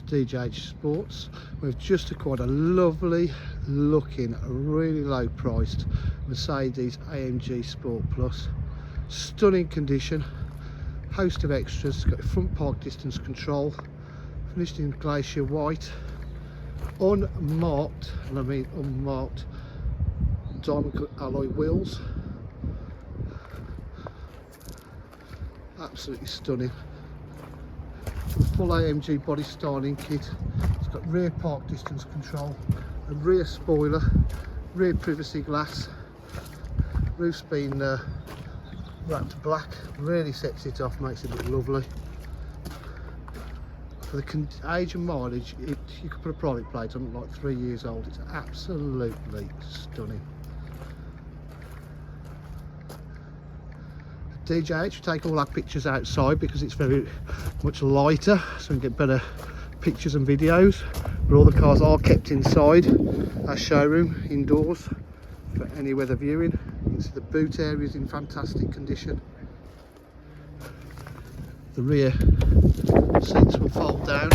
DJH Sports. We've just acquired a lovely looking, really low priced Mercedes AMG Sport Plus. Stunning condition, host of extras, got front park distance control, finished in glacier white, unmarked, and I mean unmarked, diamond cut alloy wheels. Absolutely stunning. Full AMG body styling kit. It's got rear park distance control, a rear spoiler, rear privacy glass. Roof's been wrapped black, really sets it off, makes it look lovely. For the age and mileage, you could put a private plate on it, like 3 years old. It's absolutely stunning. DJH, we take all our pictures outside because it's very much lighter, so we can get better pictures and videos. But all the cars are kept inside our showroom, indoors, for any weather viewing. You can see the boot area is in fantastic condition. The rear seats will fold down.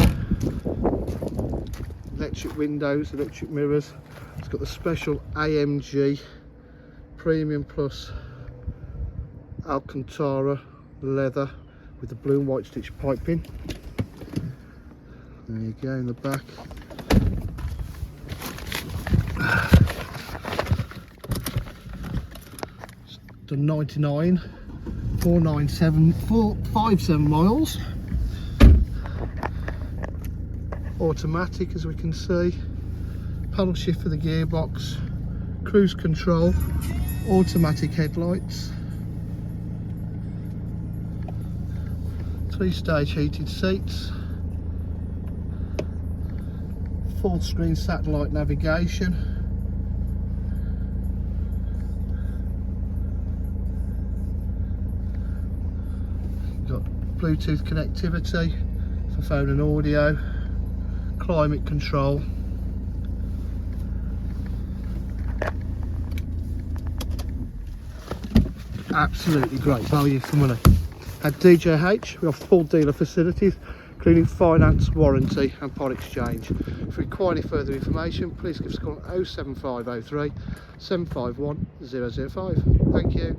Electric windows, electric mirrors. It's got the special AMG Premium Plus Alcantara leather with the blue and white stitch piping. There you go in the back. It's done 99,497 miles. Automatic, as we can see. Paddle shift for the gearbox. Cruise control. Automatic headlights. 3-stage heated seats, full screen satellite navigation, got Bluetooth connectivity for phone and audio, climate control. Absolutely great value for money. At DJH, we have full dealer facilities, including finance, warranty and part exchange. If you require any further information, please give us a call on 07503 751 005. Thank you.